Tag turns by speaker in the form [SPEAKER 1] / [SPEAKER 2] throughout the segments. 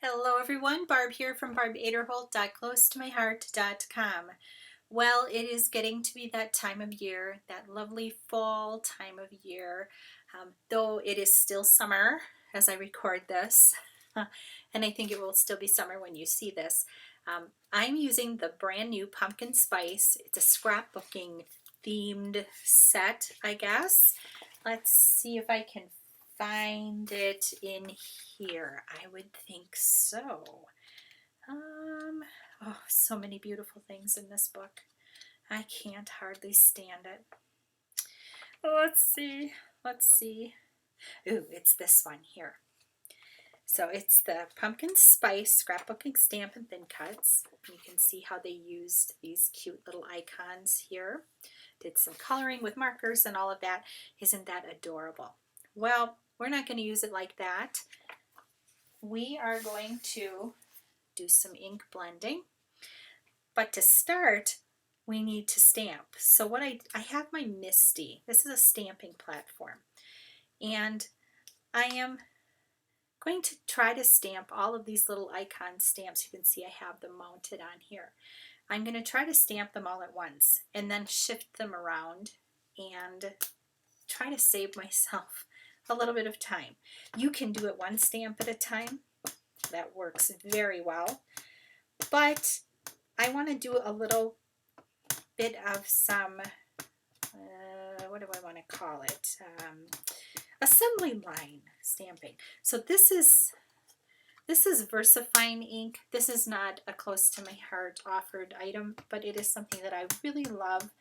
[SPEAKER 1] Hello everyone, Barb here from barbaderholt.closetomyheart.com. Well, it is getting to be that time of year, that lovely fall time of year, though it is still summer as I record this, and I think it will still be summer when you see this. I'm using the brand new Pumpkin Spice. It's a scrapbooking themed set, I guess. Let's see if I can find it in here. I would think so. Oh, so many beautiful things in this book. I can't hardly stand it. Let's see. Ooh, it's this one here. So it's the Pumpkin Spice Scrapbooking Stamp and Thin Cuts. You can see how they used these cute little icons here. Did some coloring with markers and all of that. Isn't that adorable? Well, we're not going to use it like that. We are going to do some ink blending. But to start, we need to stamp. So what I have my Misty. This is a stamping platform. And I am going to try to stamp all of these little icon stamps. You can see I have them mounted on here. I'm going to try to stamp them all at once and then shift them around and try to save myself a little bit of time. You can do it one stamp at a time. That works very well. But I want to do a little bit of some, what do I want to call it? Assembly line stamping. So this is VersaFine ink. This is not a close to my heart offered item, but it is something that I really love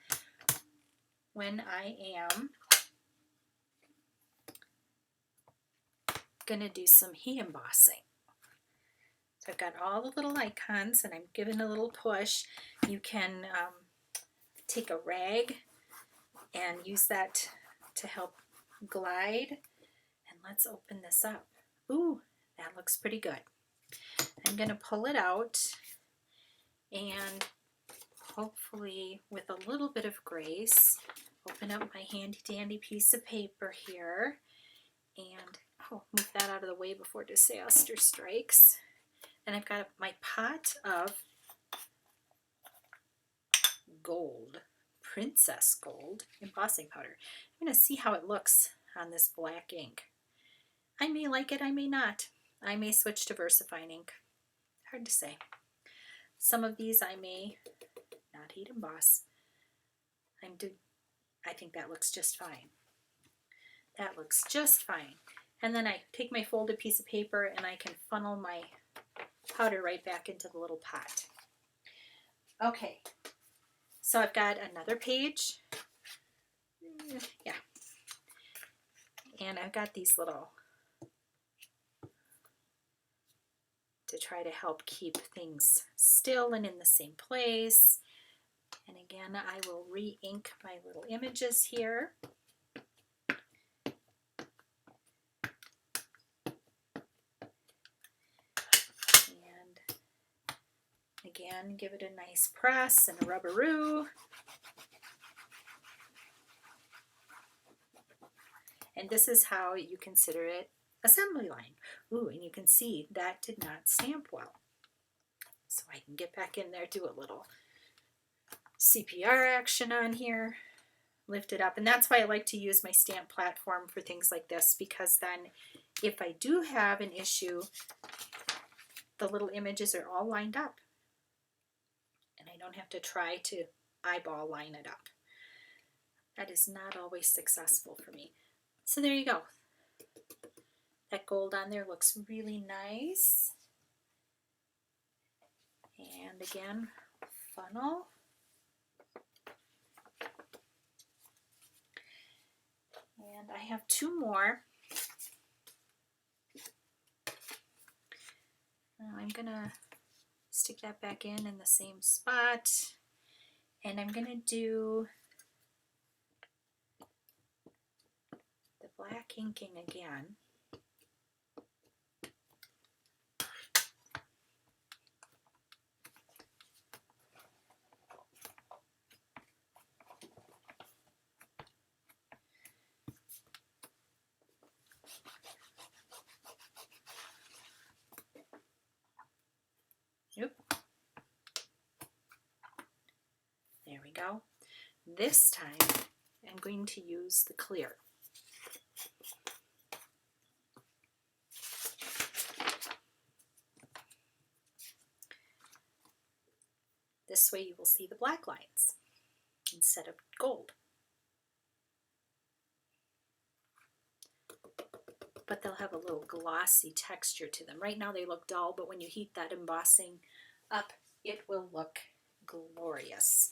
[SPEAKER 1] when I am going to do some heat embossing. So I've got all the little icons and I'm giving a little push. You can take a rag and use that to help glide. And let's open this up. Ooh, that looks pretty good. I'm going to pull it out and hopefully with a little bit of grace, open up my handy dandy piece of paper here and move that out of the way before disaster strikes. And I've got my pot of gold, Princess Gold embossing powder. I'm going to see how it looks on this black ink. I may like it, I may not. I may switch to VersaFine ink. Hard to say. Some of these I may not heat emboss. I think that looks just fine. That looks just fine. And then I take my folded piece of paper and I can funnel my powder right back into the little pot. Okay, so I've got another page. Yeah. And I've got these little, to try to help keep things still and in the same place. And again, I will re-ink my little images here. Again, give it a nice press and a rubberoo. And this is how you consider it assembly line. Ooh, and you can see that did not stamp well. So I can get back in there, do a little CPR action on here, lift it up. And that's why I like to use my stamp platform for things like this, because then if I do have an issue, the little images are all lined up. And I don't have to try to eyeball line it up. That is not always successful for me. So there you go. That gold on there looks really nice. And again, funnel. And I have two more. I'm gonna stick that back in the same spot, and I'm going to do the black inking again. go. This time I'm going to use the clear. This way you will see the black lines instead of gold. But they'll have a little glossy texture to them. Right now they look dull, but when you heat that embossing up, it will look glorious.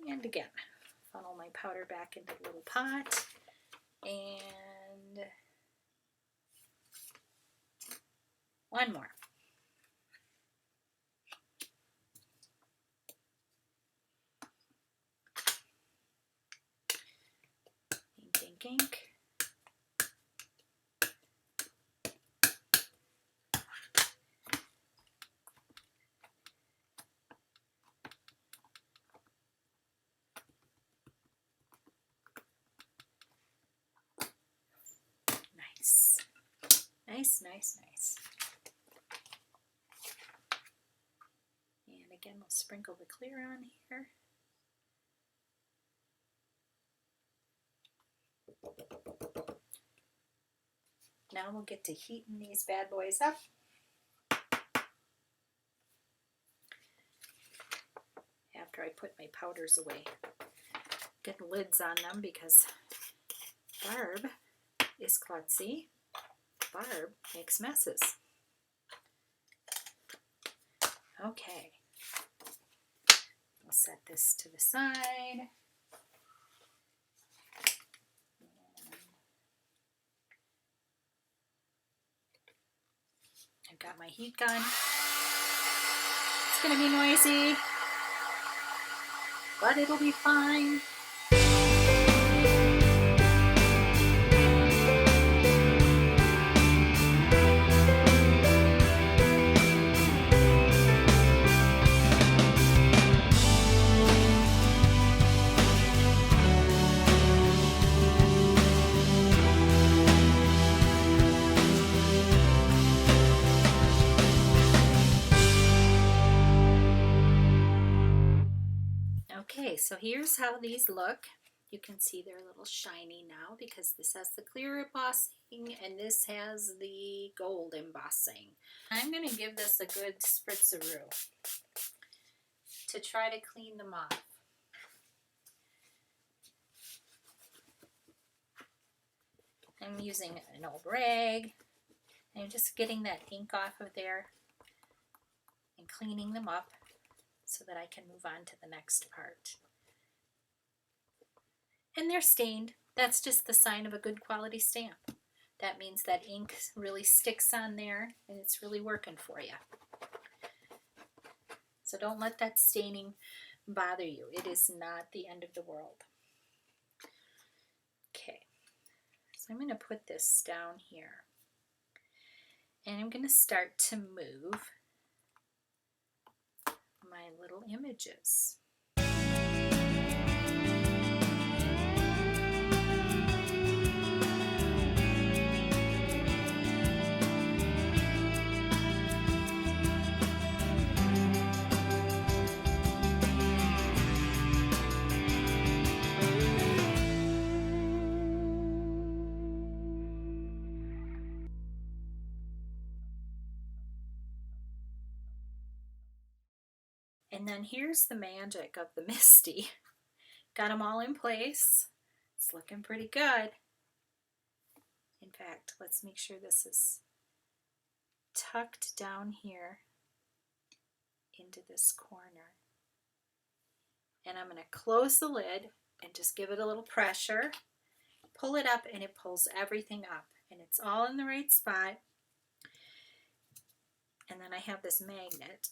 [SPEAKER 1] And again, funnel my powder back into the little pot, and one more. Ink, ink, ink. Nice. Nice, nice, nice. And again, we'll sprinkle the clear on here. Now we'll get to heating these bad boys up. After I put my powders away. Get lids on them because Barb is klutzy. Barb makes messes. Okay. We'll set this to the side. I've got my heat gun. It's going to be noisy, but it'll be fine. Okay, so here's how these look. You can see they're a little shiny now because this has the clear embossing and this has the gold embossing. I'm going to give this a good spritzeroo to try to clean them off. I'm using an old rag and just getting that ink off of there and cleaning them up so that I can move on to the next part. And they're stained. That's just the sign of a good quality stamp. That means that ink really sticks on there and it's really working for you. So don't let that staining bother you. It is not the end of the world. Okay, so I'm going to put this down here. And I'm going to start to move my little images. And then here's the magic of the Misty. Got them all in place. It's looking pretty good. In fact, let's make sure this is tucked down here into this corner. And I'm going to close the lid and just give it a little pressure. Pull it up and it pulls everything up. And it's all in the right spot. And then I have this magnet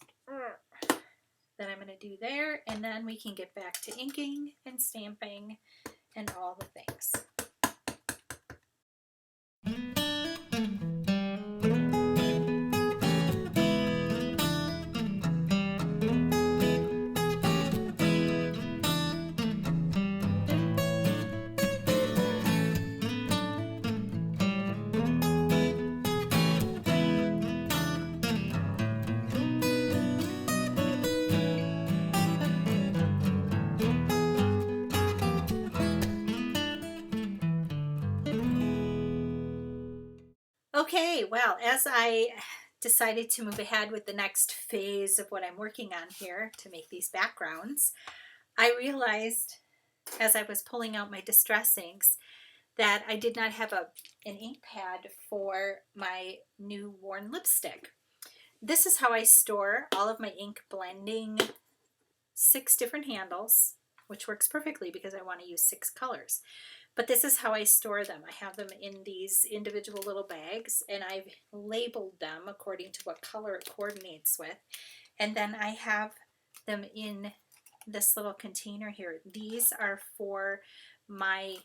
[SPEAKER 1] that I'm going to do there, and then we can get back to inking and stamping and all the things. Okay, well, as I decided to move ahead with the next phase of what I'm working on here to make these backgrounds, I realized as I was pulling out my Distress inks that I did not have an ink pad for my new worn lipstick. This is how I store all of my ink blending, 6 different handles, which works perfectly because I want to use 6 colors. But this is how I store them. I have them in these individual little bags, and I've labeled them according to what color it coordinates with. And then I have them in this little container here. These are for my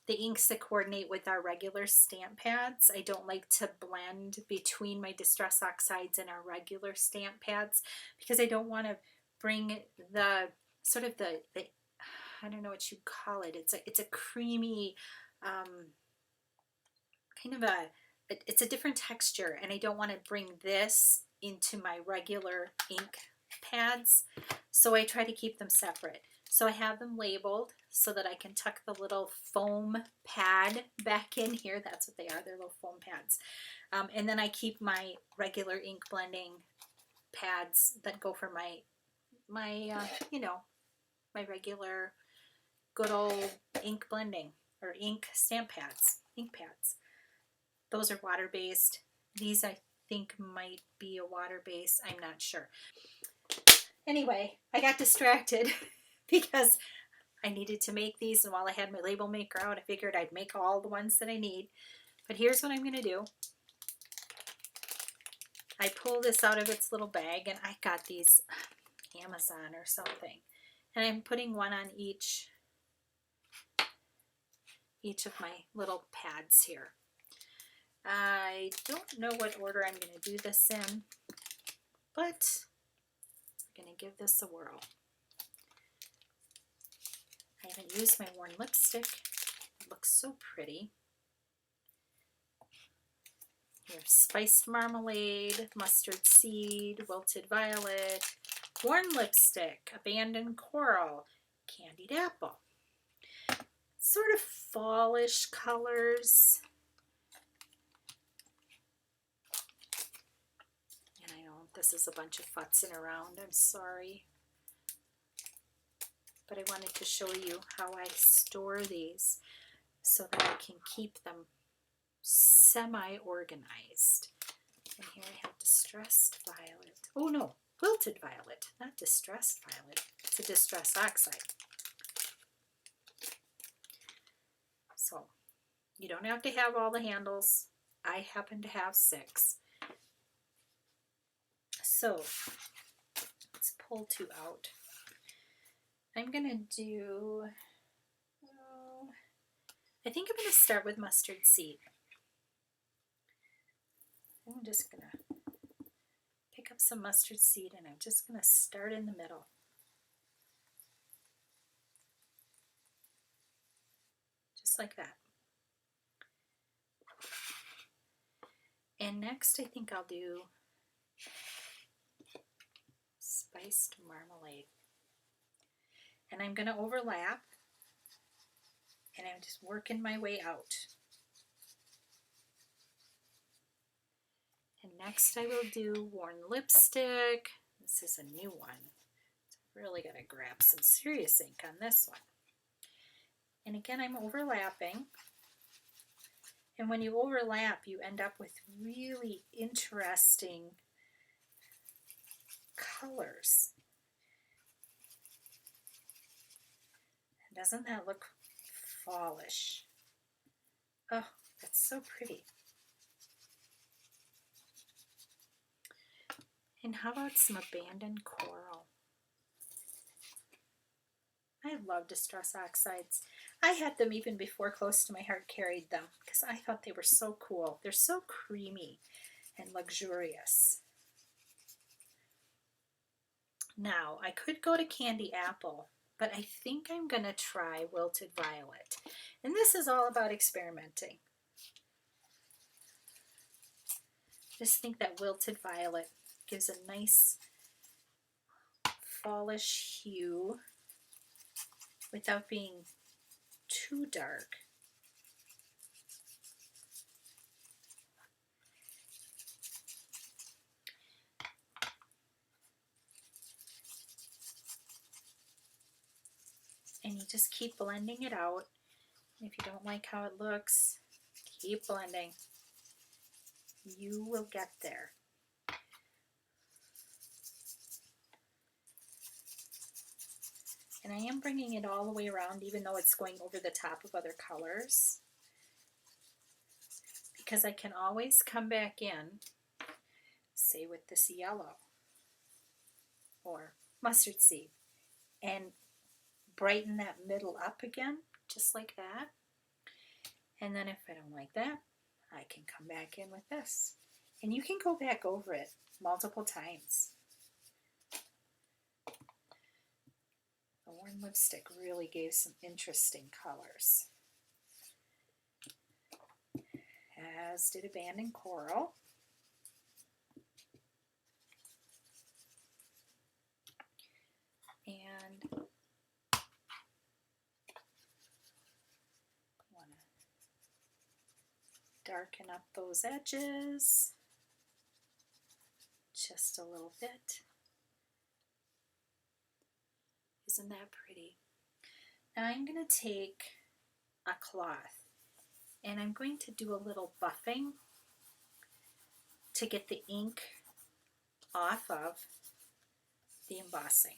[SPEAKER 1] the inks that coordinate with our regular stamp pads. I don't like to blend between my Distress Oxides and our regular stamp pads because I don't want to bring the sort of the I don't know what you call it. It's a creamy kind of it's a different texture, and I don't want to bring this into my regular ink pads, so I try to keep them separate. So I have them labeled so that I can tuck the little foam pad back in here. That's what they are. They're little foam pads. And then I keep my regular ink blending pads that go for my you know, my regular good old ink blending or ink stamp pads, ink pads. Those are water-based. These I think might be a water-based. I'm not sure. Anyway, I got distracted because I needed to make these, and while I had my label maker out, I figured I'd make all the ones that I need. But here's what I'm going to do. I pull this out of its little bag, and I got these Amazon or something. And I'm putting one on each of my little pads here. I don't know what order I'm going to do this in, but I'm going to give this a whirl. I haven't used my worn lipstick. It looks so pretty. Here's spiced marmalade, mustard seed, wilted violet, worn lipstick, abandoned coral, candied apple. Sort of fallish colors. And I know this is a bunch of futzing around. I'm sorry. But I wanted to show you how I store these so that I can keep them semi-organized. And here I have distressed violet. Oh no, wilted violet, not distressed violet. It's a Distress Oxide. So you don't have to have all the handles. I happen to have 6. So let's pull 2 out. I'm going to do, I think I'm going to start with mustard seed. I'm just going to pick up some mustard seed, and I'm just going to start in the middle. Just like that. And next I think I'll do spiced marmalade. And I'm going to overlap, and I'm just working my way out. And next I will do worn lipstick. This is a new one. So I've really got to grab some serious ink on this one. And again, I'm overlapping. And when you overlap, you end up with really interesting colors. Doesn't that look fallish? Oh, that's so pretty. And how about some abandoned coral? I love Distress Oxides. I had them even before Close to My Heart carried them because I thought they were so cool. They're so creamy and luxurious. Now, I could go to candy apple, but I think I'm going to try wilted violet. And this is all about experimenting. Just think that wilted violet gives a nice fallish hue without being too dark. just keep blending it out. If you don't like how it looks, keep blending. You will get there. And I am bringing it all the way around, even though it's going over the top of other colors, because I can always come back in, say with this yellow or mustard seed, and brighten that middle up again, just like that. And then if I don't like that, I can come back in with this. And you can go back over it multiple times. The worn lipstick really gave some interesting colors, as did Abandoned Coral. And want to darken up those edges just a little bit. Isn't that pretty? Now I'm going to take a cloth and I'm going to do a little buffing to get the ink off of the embossing.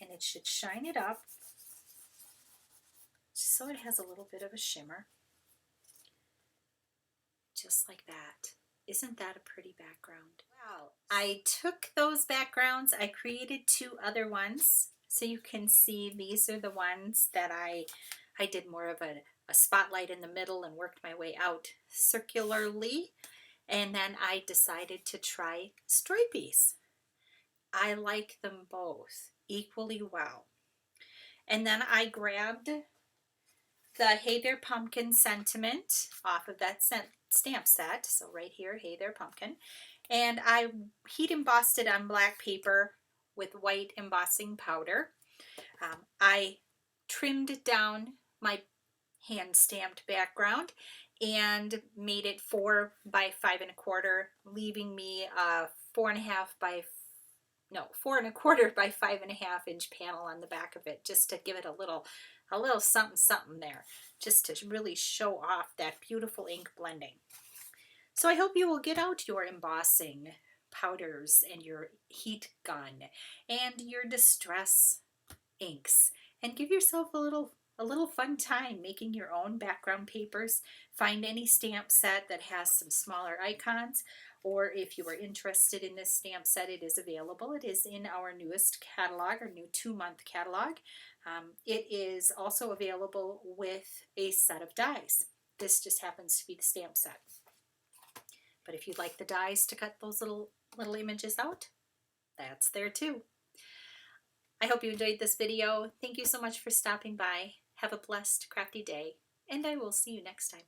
[SPEAKER 1] And it should shine it up so it has a little bit of a shimmer. Just like that. Isn't that a pretty background? Wow. I took those backgrounds, I created 2 other ones. So you can see these are the ones that I did more of a spotlight in the middle and worked my way out circularly. And then I decided to try stripies. I like them both equally well. And then I grabbed the Hey There Pumpkin sentiment off of that stamp set. So right here, Hey There Pumpkin. And I heat embossed it on black paper with white embossing powder. I trimmed down my hand stamped background and made it 4 by 5 1/4, leaving me a 4 1/4 by 5 1/2 inch panel on the back of it, just to give it a little something something there, just to really show off that beautiful ink blending. So I hope you will get out your embossing powders and your heat gun and your distress inks and give yourself a little fun time making your own background papers. Find any stamp set that has some smaller icons, or if you are interested in this stamp set, it is available. It is in our newest catalog, our new 2-month catalog. It is also available with a set of dies. This just happens to be the stamp set. But if you'd like the dies to cut those little images out, that's there too. I hope you enjoyed this video. Thank you so much for stopping by. Have a blessed, crafty day, and I will see you next time.